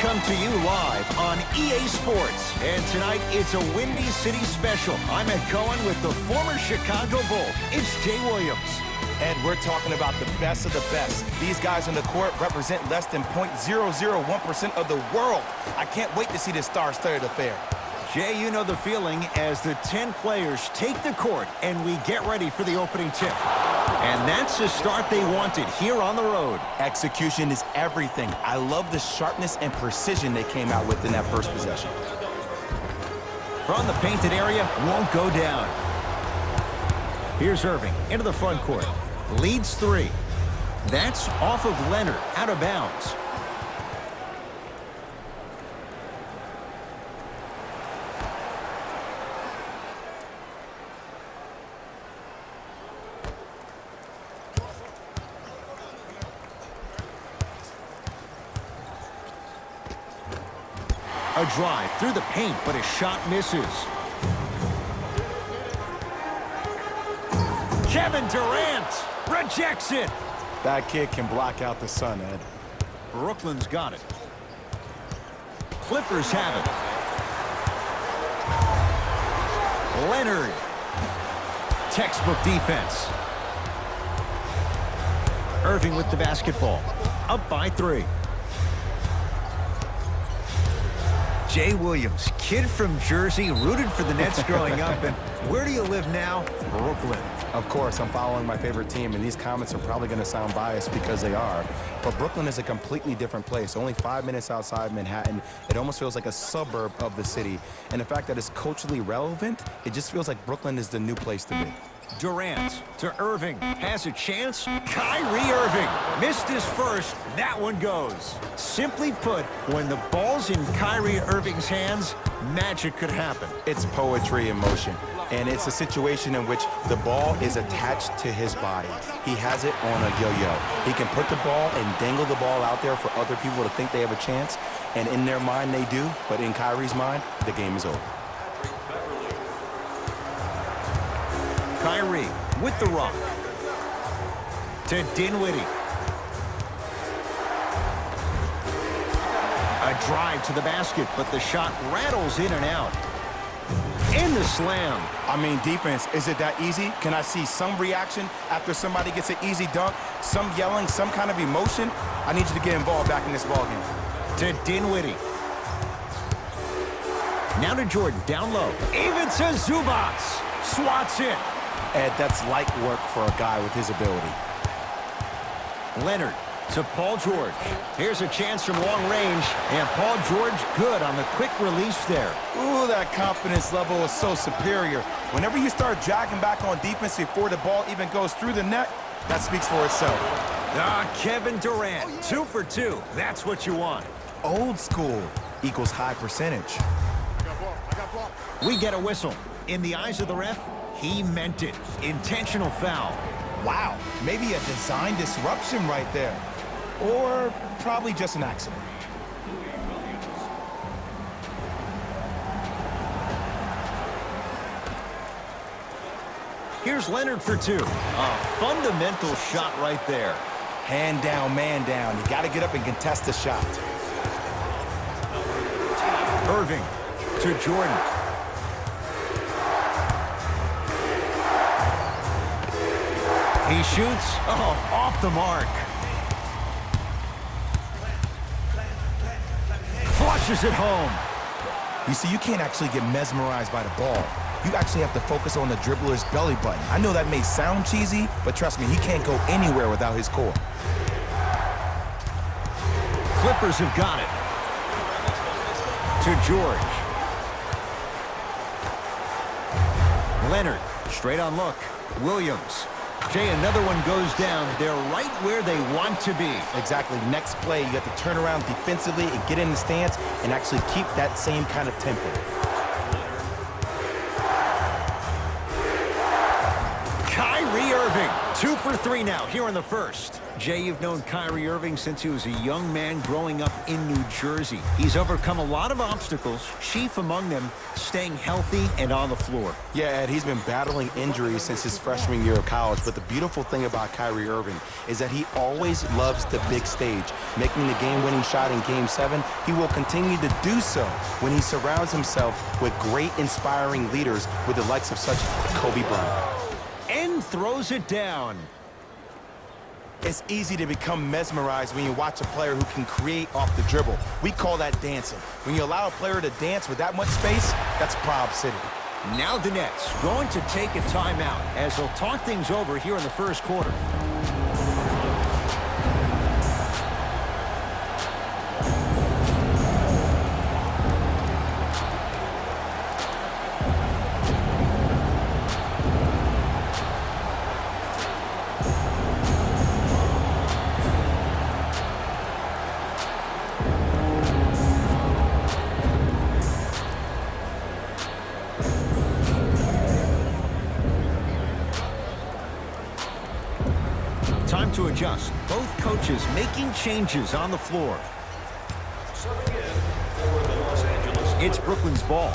come to you live on EA Sports. And tonight, it's a Windy City special. I'm Ed Cohen with the former Chicago Bull. It's Jay Williams. Ed, we're talking about the best of the best. These guys on the court represent less than 0.001% of the world. I can't wait to see this star-studded affair. Jay, you know the feeling as the 10 players take the court and we get ready for the opening tip. And that's the start they wanted here on the road. Execution is everything. I love the sharpness and precision they came out with in that first possession. From the painted area, won't go down. Here's Irving into the front court. Leads 3. That's off of Leonard, out of bounds. A drive through the paint, but his shot misses. Kevin Durant rejects it. That kid can block out the sun, Ed. Brooklyn's got it. Clippers have it. Leonard. Textbook defense. Irving with the basketball. Up by 3. Jay Williams, kid from Jersey, rooted for the Nets growing up. And where do you live now? Brooklyn. Of course, I'm following my favorite team, and these comments are probably going to sound biased because they are. But Brooklyn is a completely different place. Only 5 minutes outside Manhattan. It almost feels like a suburb of the city. And the fact that it's culturally relevant, it just feels like Brooklyn is the new place to be. Durant to Irving. Has a chance. Kyrie Irving missed his first. That one goes. Simply put, when the ball's in Kyrie Irving's hands, magic could happen. It's poetry in motion. And it's a situation in which the ball is attached to his body. He has it on a yo-yo. He can put the ball and dangle the ball out there for other people to think they have a chance. And in their mind, they do. But in Kyrie's mind, the game is over. Kyrie with the rock. To Dinwiddie. A drive to the basket, but the shot rattles in and out. In the slam. I mean, defense, is it that easy? Can I see some reaction after somebody gets an easy dunk? Some yelling, some kind of emotion? I need you to get involved back in this ballgame. To Dinwiddie. Now to Jordan, down low. Even to Zubac. Swats it. Ed, that's light work for a guy with his ability. Leonard to Paul George. Here's a chance from long range, and Paul George good on the quick release there. Ooh, that confidence level is so superior. Whenever you start dragging back on defense before the ball even goes through the net, that speaks for itself. Kevin Durant, 2 for 2. That's what you want. Old school equals high percentage. We get a whistle. In the eyes of the ref, he meant it. Intentional foul. Wow, maybe a design disruption right there. Or probably just an accident. Here's Leonard for 2. A fundamental shot right there. Hand down, man down. You got to get up and contest the shot. Irving to Jordan. He shoots. Oh, off the mark. Flushes it home. You see, you can't actually get mesmerized by the ball. You actually have to focus on the dribbler's belly button. I know that may sound cheesy, but trust me, he can't go anywhere without his core. Clippers have got it. To George. Leonard, straight on look. Williams. Jay, another one goes down. They're right where they want to be. Exactly. Next play, you have to turn around defensively and get in the stance and actually keep that same kind of tempo. Kyrie Irving, 2 for 3 now here in the first. Jay, you've known Kyrie Irving since he was a young man growing up in New Jersey. He's overcome a lot of obstacles, chief among them staying healthy and on the floor. Yeah, Ed, he's been battling injuries since his freshman year of college, but the beautiful thing about Kyrie Irving is that he always loves the big stage. Making the game-winning shot in Game 7, he will continue to do so when he surrounds himself with great, inspiring leaders with the likes of such Kobe Bryant. And throws it down. It's easy to become mesmerized when you watch a player who can create off the dribble. We call that dancing. When you allow a player to dance with that much space, that's Prob City. Now the Nets going to take a timeout as they'll talk things over here in the first quarter. Time to adjust. Both coaches making changes on the floor. It's Brooklyn's ball.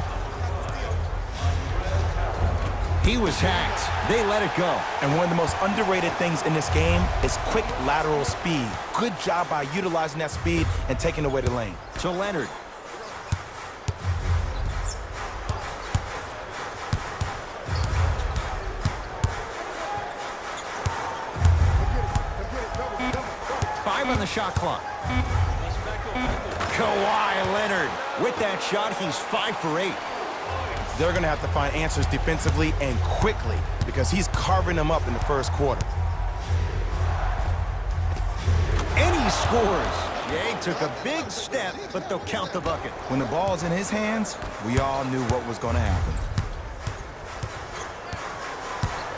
He was hacked. They let it go. And one of the most underrated things in this game is quick lateral speed. Good job by utilizing that speed and taking away the lane. To Leonard. On the shot clock. Kawhi Leonard. With that shot, he's 5 for 8. They're going to have to find answers defensively and quickly because he's carving them up in the first quarter. And he scores. Jay took a big step, but they'll count the bucket. When the ball's in his hands, we all knew what was going to happen.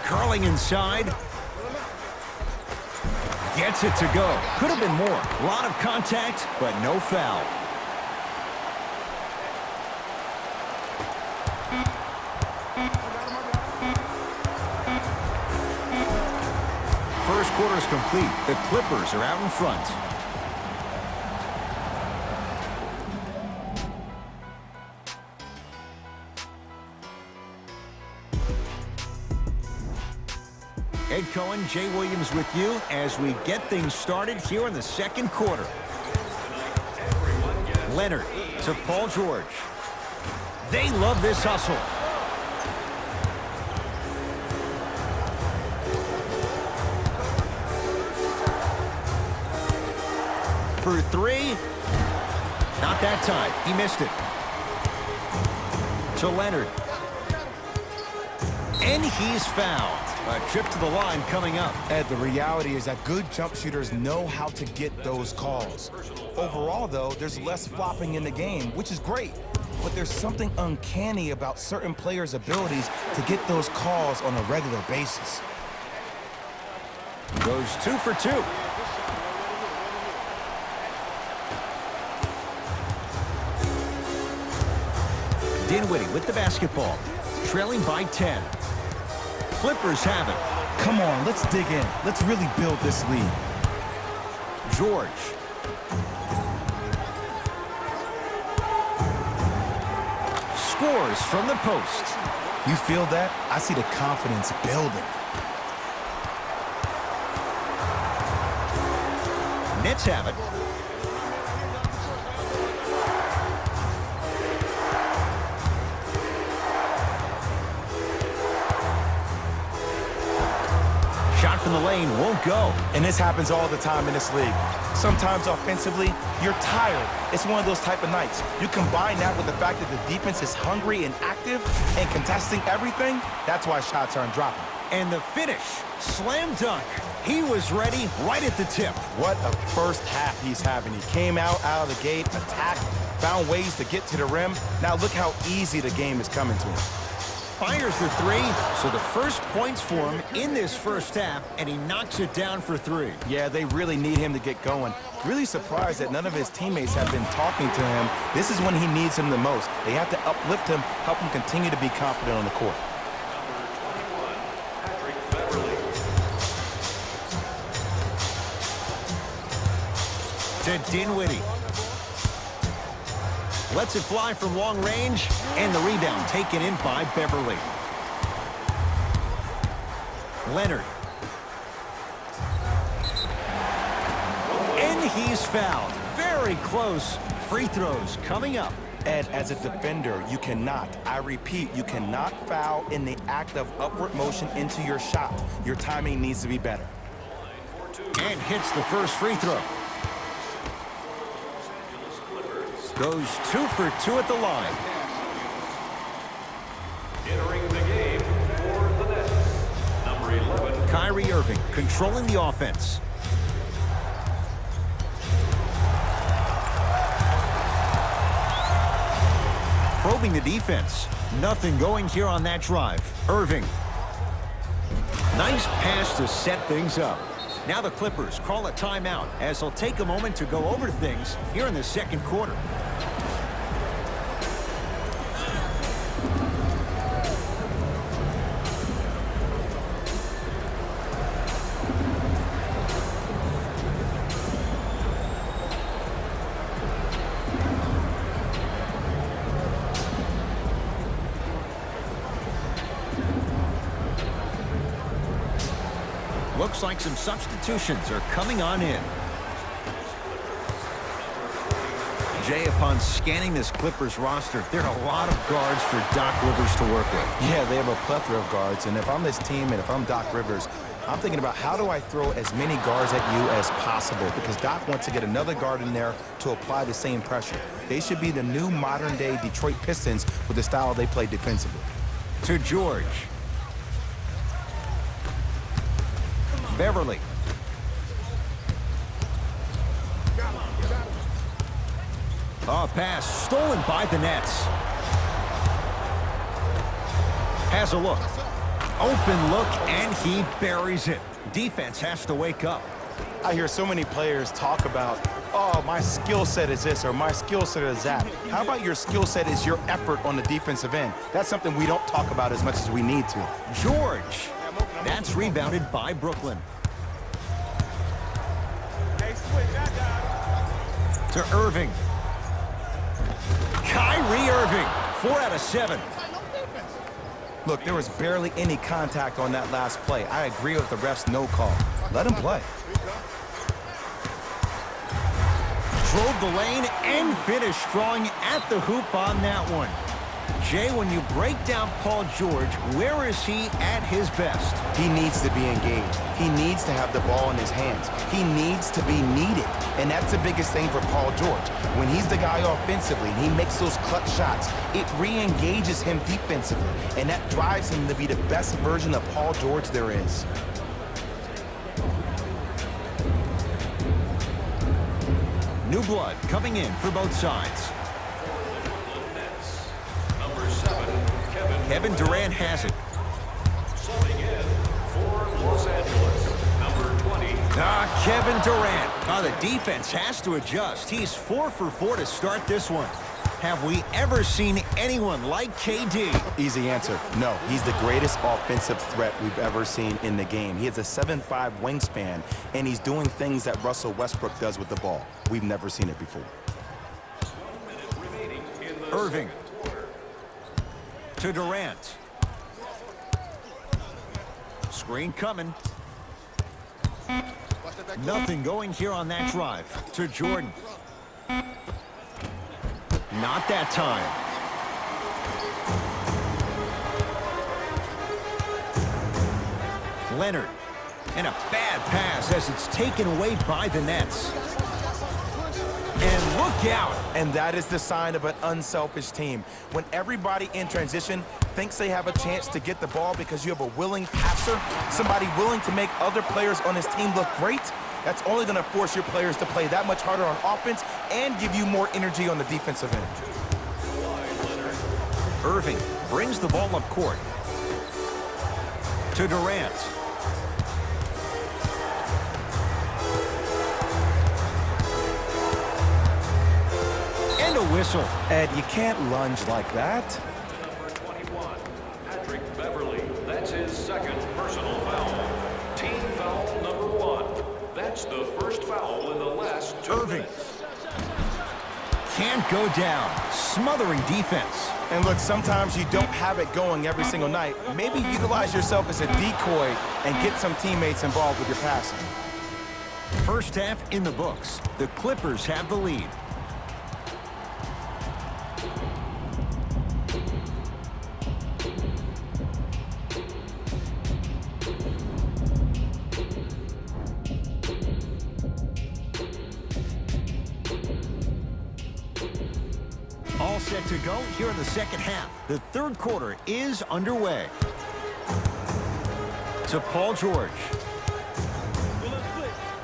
Curling inside. Gets it to go. Could have been more. A lot of contact, but no foul. First quarter is complete. The Clippers are out in front. Ed Cohen, Jay Williams with you as we get things started here in the second quarter. Leonard to Paul George. They love this hustle. For 3. Not that time. He missed it. To Leonard. And he's fouled. A trip to the line coming up. Ed, the reality is that good jump shooters know how to get those calls. Overall, though, there's less flopping in the game, which is great. But there's something uncanny about certain players' abilities to get those calls on a regular basis. Goes 2 for 2. Dinwiddie with the basketball. Trailing by 10. Clippers have it. Come on, let's dig in. Let's really build this lead. George. Scores from the post. You feel that? I see the confidence building. Nets have it. Shot from the lane won't go. And this happens all the time in this league. Sometimes offensively, you're tired. It's one of those type of nights. You combine that with the fact that the defense is hungry and active and contesting everything, that's why shots aren't dropping. And the finish, slam dunk. He was ready right at the tip. What a first half he's having. He came out of the gate, attacked, found ways to get to the rim. Now look how easy the game is coming to him. Fires the 3, so the first points for him in this first half, and he knocks it down for 3. Yeah, they really need him to get going. Really surprised that none of his teammates have been talking to him. This is when he needs him the most. They have to uplift him, help him continue to be confident on the court. to Dinwiddie. Lets it fly from long range, and the rebound taken in by Beverly. Leonard. And he's fouled. Very close. Free throws coming up. Ed, as a defender, you cannot, I repeat, you cannot foul in the act of upward motion into your shot. Your timing needs to be better. And hits the first free throw. Goes 2 for 2 at the line. Entering the game for the Nets, number 11. Kyrie Irving controlling the offense. Probing the defense. Nothing going here on that drive. Irving. Nice pass to set things up. Now the Clippers call a timeout as they'll take a moment to go over things here in the second quarter. Looks like some substitutions are coming on in. Jay, upon scanning this Clippers roster, there are a lot of guards for Doc Rivers to work with. Yeah, they have a plethora of guards, and if I'm this team and if I'm Doc Rivers, I'm thinking about how do I throw as many guards at you as possible, because Doc wants to get another guard in there to apply the same pressure. They should be the new modern-day Detroit Pistons with the style they play defensively. To George. Beverly. Oh, pass stolen by the Nets. Has a look. Open look, and he buries it. Defense has to wake up. I hear so many players talk about, oh, my skill set is this or my skill set is that. How about your skill set is your effort on the defensive end? That's something we don't talk about as much as we need to. George. That's rebounded by Brooklyn. To Irving. Kyrie Irving. 4 out of 7. Look, there was barely any contact on that last play. I agree with the ref's no call. Let him play. Drove the lane and finished strong at the hoop on that one. Jay, when you break down Paul George, where is he at his best? He needs to be engaged. He needs to have the ball in his hands. He needs to be needed. And that's the biggest thing for Paul George. When he's the guy offensively and he makes those clutch shots, it re-engages him defensively. And that drives him to be the best version of Paul George there is. New blood coming in for both sides. Kevin Durant has it. Subbing in for Los Angeles, number 20. Kevin Durant. The defense has to adjust. He's 4 for 4 to start this one. Have we ever seen anyone like KD? Easy answer. No, he's the greatest offensive threat we've ever seen in the game. He has a 7'5" wingspan, and he's doing things that Russell Westbrook does with the ball. We've never seen it before. Irving. To Durant. Screen coming. Nothing going here on that drive. To Jordan. Not that time. Leonard. And a bad pass as it's taken away by the Nets. And look out. And that is the sign of an unselfish team. When everybody in transition thinks they have a chance to get the ball because you have a willing passer, somebody willing to make other players on his team look great, that's only going to force your players to play that much harder on offense and give you more energy on the defensive end. Irving brings the ball up court. To Durant. And a whistle. Ed, you can't lunge like that. Number 21, Patrick Beverly. That's his second personal foul. Team foul number 1. That's That's the first foul in the last 2 Irving. minutes. Can't go down. Smothering defense. And look, sometimes you don't have it going every single night. Maybe utilize yourself as a decoy and get some teammates involved with your passing. First half in the books. The Clippers have the lead. All set to go here in the second half. The third quarter is underway. To Paul George.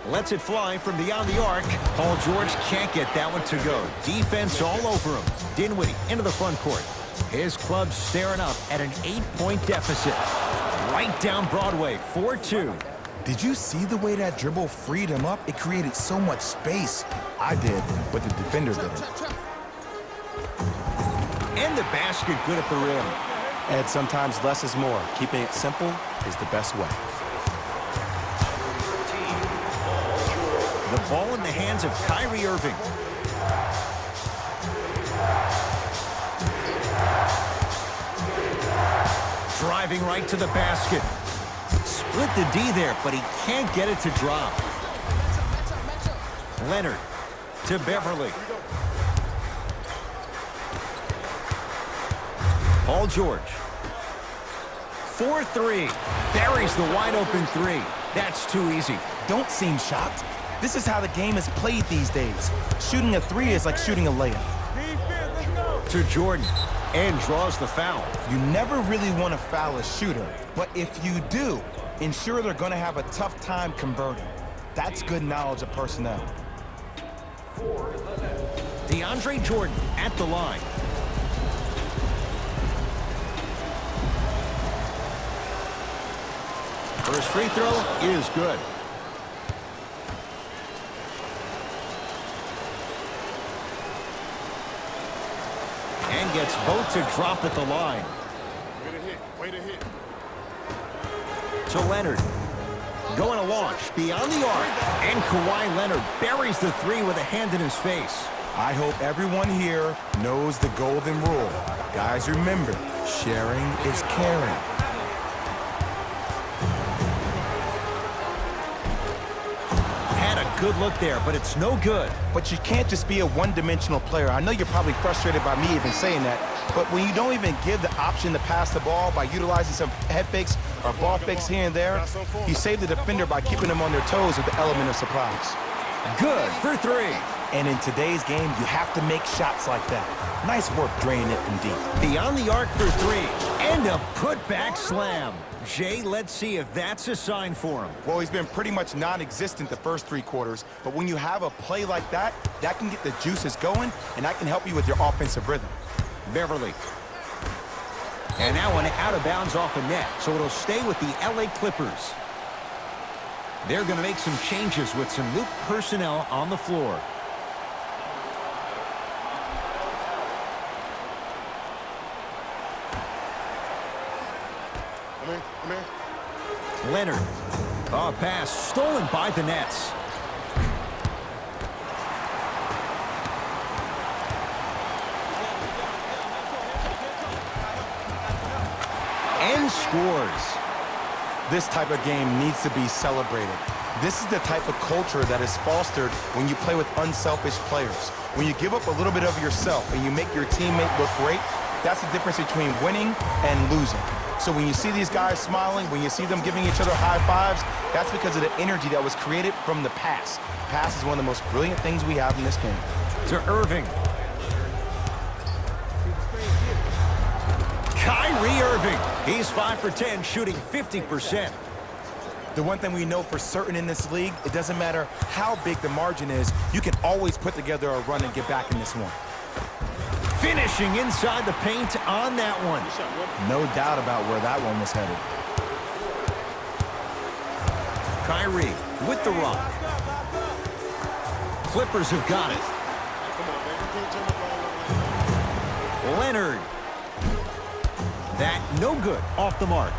Lets it fly from beyond the arc. Paul George can't get that one to go. Defense all over him. Dinwiddie into the front court. His club staring up at an 8-point deficit. Right down Broadway, 4-2. Did you see the way that dribble freed him up? It created so much space. I did, but the defender didn't. And the basket good at the rim. Ed, sometimes less is more. Keeping it simple is the best way. The ball in the hands of Kyrie Irving. Driving right to the basket. Split the D there, but he can't get it to drop. Leonard to Beverly. Paul George. 4-3. Buries the wide open three. That's too easy. Don't seem shocked. This is how the game is played these days. Shooting a three is like shooting a layup. To Jordan. And draws the foul. You never really want to foul a shooter, but if you do, ensure they're going to have a tough time converting. That's good knowledge of personnel. DeAndre Jordan at the line. First free throw is good. And gets both to drop at the line. Way to hit. To Leonard. Going to launch beyond the arc. And Kawhi Leonard buries the three with a hand in his face. I hope everyone here knows the golden rule. Guys, remember, sharing is caring. Had a good look there, but it's no good. But you can't just be a one-dimensional player. I know you're probably frustrated by me even saying that, but when you don't even give the option to pass the ball by utilizing some head fakes or ball fakes here and there, you save the defender by keeping them on their toes with the element of surprise. Good for three. And in today's game, you have to make shots like that. Nice work draining it from deep. Beyond the arc for three. And a putback slam. Jay, let's see if that's a sign for him. Well, he's been pretty much non-existent the first three quarters, but when you have a play like that, that can get the juices going, and that can help you with your offensive rhythm. Beverly. And that one out of bounds off the net, so it'll stay with the LA Clippers. They're going to make some changes with some new personnel on the floor. Come here. Leonard. A pass stolen by the Nets. And scores. This type of game needs to be celebrated. This is the type of culture that is fostered when you play with unselfish players. When you give up a little bit of yourself and you make your teammate look great, that's the difference between winning and losing. So when you see these guys smiling, when you see them giving each other high fives, that's because of the energy that was created from the pass. Pass is one of the most brilliant things we have in this game. To Irving. Kyrie Irving. He's 5 for 10, shooting 50%. The one thing we know for certain in this league, it doesn't matter how big the margin is, you can always put together a run and get back in this one. Finishing inside the paint on that one. No doubt about where that one was headed. Kyrie with the rock. Clippers have got it. Leonard. That no good, off the mark.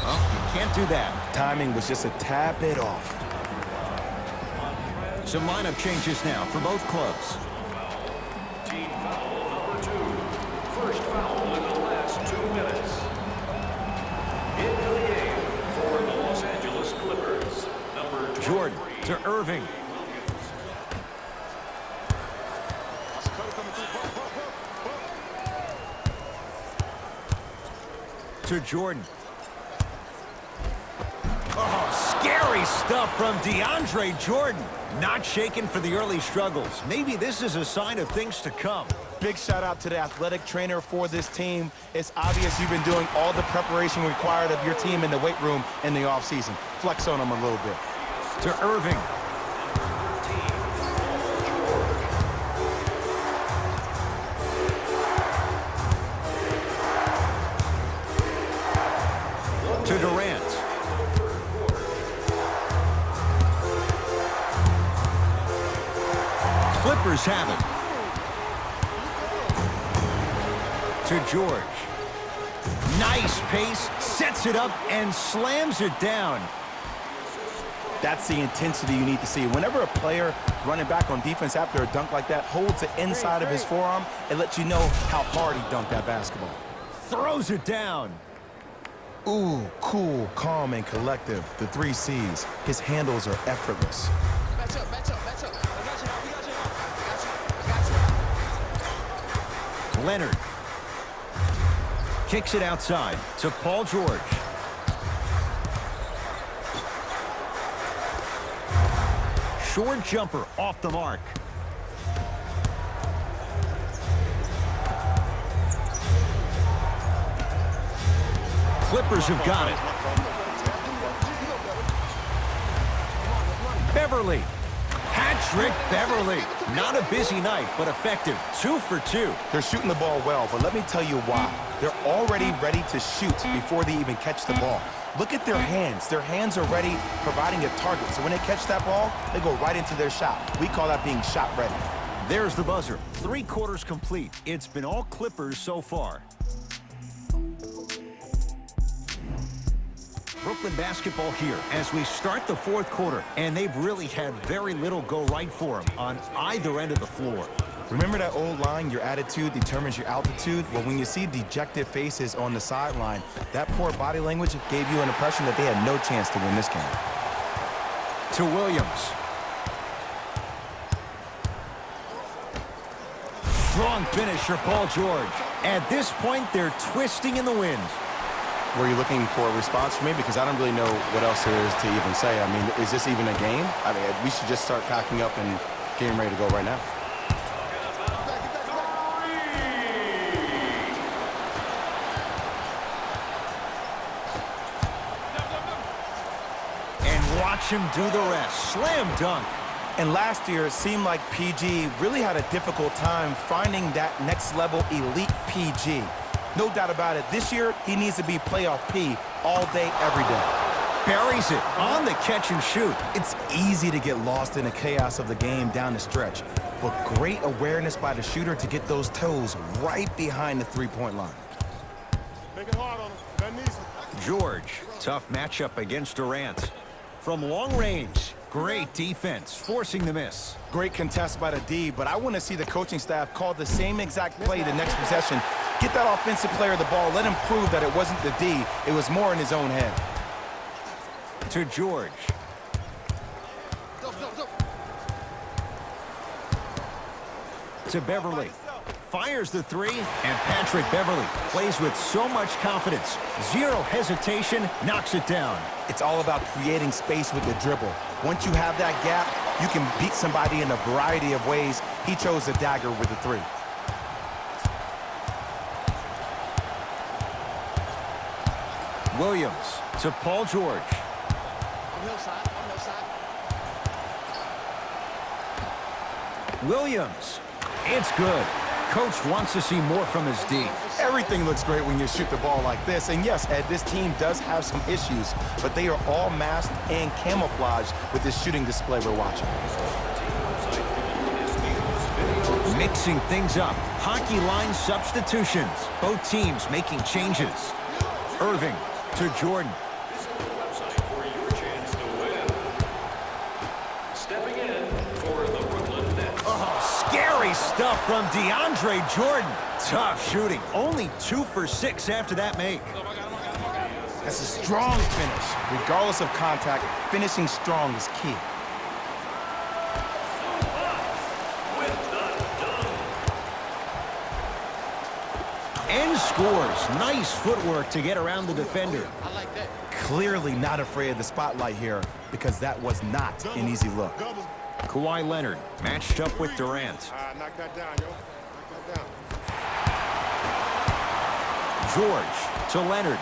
Well, you Can't do that. Timing was just a tad bit off. Some lineup changes now for both clubs. Team foul number 2. First foul in the last 2 minutes. Into the game for the Los Angeles Clippers, number 23. Jordan to Irving. To Jordan. Oh, scary stuff from DeAndre Jordan. Not shaken for the early struggles. Maybe this is a sign of things to come. Big shout out to the athletic trainer for this team. It's obvious you've been doing all the preparation required of your team in the weight room in the offseason. Flex on them a little bit. To Irving. To Durant. Clippers have it. To George. Nice pace, sets it up, and slams it down. That's the intensity you need to see. Whenever a player running back on defense after a dunk like that holds the inside of his forearm, it lets you know how hard he dunked that basketball. Throws it down. Ooh, cool, calm, and collective. The 3 C's. His handles are effortless. Match up. I got you. Leonard. Kicks it outside to Paul George. Short jumper off the mark. Clippers have got it. Beverly. Hat-trick Beverly. Not a busy night, but effective. 2 for 2. They're shooting the ball well, but let me tell you why. They're already ready to shoot before they even catch the ball. Look at their hands. Their hands are ready, providing a target. So when they catch that ball, they go right into their shot. We call that being shot ready. There's the buzzer. 3 quarters complete. It's been all Clippers so far. Brooklyn basketball here as we start the 4th quarter, and they've really had very little go right for them on either end of the floor. Remember that old line, your attitude determines your altitude? Well, when you see dejected faces on the sideline, that poor body language gave you an impression that they had no chance to win this game. To Williams. Strong finish for Paul George. At this point, they're twisting in the wind. Were you looking for a response from me? Because I don't really know what else there is to even say. I mean, is this even a game? I mean, we should just start packing up and getting ready to go right now. And watch him do the rest. Slam dunk. And last year, it seemed like PG really had a difficult time finding that next level elite PG. No doubt about it. This year, he needs to be playoff P all day, every day. Buries it on the catch and shoot. It's easy to get lost in the chaos of the game down the stretch, but great awareness by the shooter to get those toes right behind the three-point line. Make it hard on him. That needs it. George, tough matchup against Durant. From long range, great defense, forcing the miss. Great contest by the D, but I want to see the coaching staff call the same exact play the next possession. Get that offensive player the ball. Let him prove that it wasn't the D. It was more in his own head. To George. To Beverly. Fires the 3, and Patrick Beverly plays with so much confidence. Zero hesitation, knocks it down. It's all about creating space with the dribble. Once you have that gap, you can beat somebody in a variety of ways. He chose the dagger with the 3. Williams to Paul George. On hillside. Williams. It's good. Coach wants to see more from his D. Everything looks great when you shoot the ball like this. And yes, Ed, this team does have some issues, but they are all masked and camouflaged with this shooting display we're watching. Mixing things up. Hockey line substitutions. Both teams making changes. Irving to Jordan. Nice stuff from DeAndre Jordan. Tough shooting. Only 2 for 6 after that make. That's a strong finish. Regardless of contact, finishing strong is key. And scores. Nice footwork to get around the defender. I like that. Clearly not afraid of the spotlight here because that was not an easy look. Double. Kawhi Leonard matched up with Durant. Knock that down, yo. Knock that down. George to Leonard.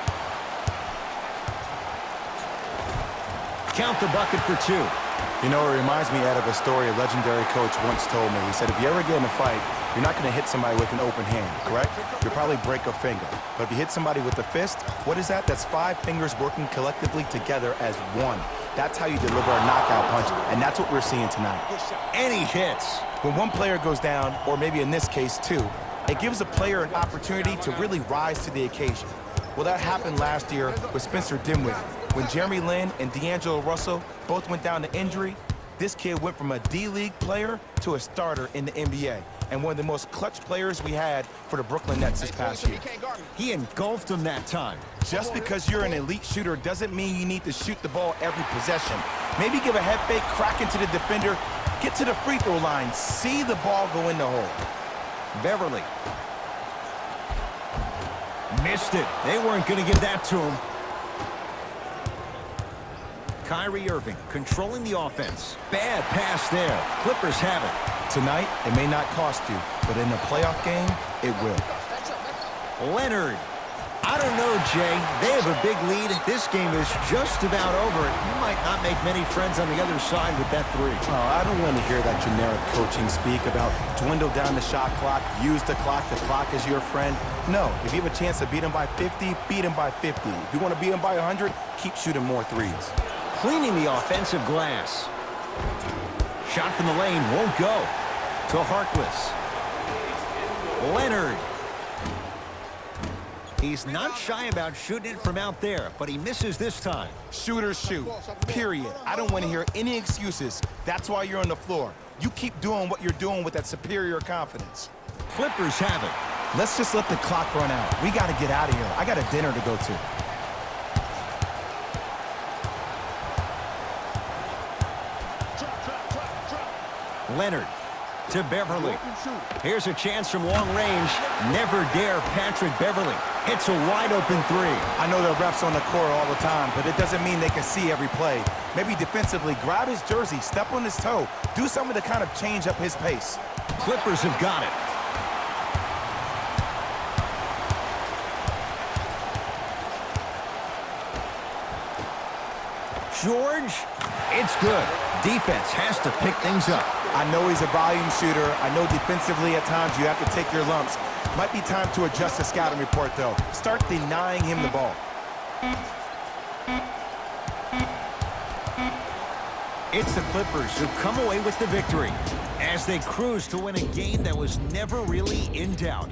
Count the bucket for 2. You know, it reminds me, Ed, of a story a legendary coach once told me. He said, if you ever get in a fight, you're not going to hit somebody with an open hand, correct? You'll probably break a finger. But if you hit somebody with a fist, what is that? That's 5 fingers working collectively together as one. That's how you deliver a knockout punch, and that's what we're seeing tonight. And he hits. When one player goes down, or maybe in this case 2, it gives a player an opportunity to really rise to the occasion. Well, that happened last year with Spencer Dinwiddie. When Jeremy Lin and D'Angelo Russell both went down to injury, this kid went from a D-League player to a starter in the NBA, and one of the most clutch players we had for the Brooklyn Nets this past year. He engulfed him that time. Just because you're an elite shooter doesn't mean you need to shoot the ball every possession. Maybe give a head fake, crack into the defender, get to the free throw line, see the ball go in the hole. Beverly. Missed it. They weren't going to give that to him. Kyrie Irving controlling the offense. Bad pass there. Clippers have it. Tonight, it may not cost you, but in a playoff game, it will. Leonard. I don't know, Jay. They have a big lead. This game is just about over. You might not make many friends on the other side with that 3. Oh, I don't want to hear that generic coaching speak about dwindle down the shot clock, use the clock is your friend. No, if you have a chance to beat him by 50, beat him by 50. If you want to beat him by 100, keep shooting more threes. Cleaning the offensive glass. Shot from the lane won't go. To Harkless. Leonard. He's not shy about shooting it from out there, but he misses this time. Shooters shoot, period. I don't want to hear any excuses. That's why you're on the floor. You keep doing what you're doing with that superior confidence. Clippers have it. Let's just let the clock run out. We got to get out of here. I got a dinner to go to. Leonard to Beverly. Here's a chance from long range. Never dare Patrick Beverly. Hits a wide open 3. I know there are refs on the court all the time, but it doesn't mean they can see every play. Maybe defensively, grab his jersey, step on his toe, do something to kind of change up his pace. Clippers have got it. George, it's good. Defense has to pick things up. I know he's a volume shooter. I know defensively at times you have to take your lumps. Might be time to adjust the scouting report, though. Start denying him the ball. It's the Clippers who come away with the victory as they cruise to win a game that was never really in doubt.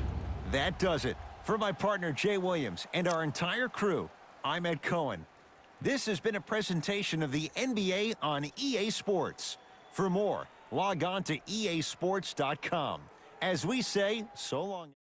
That does it. For my partner, Jay Williams, and our entire crew, I'm Ed Cohen. This has been a presentation of the NBA on EA Sports. For more, log on to easports.com. As we say, so long.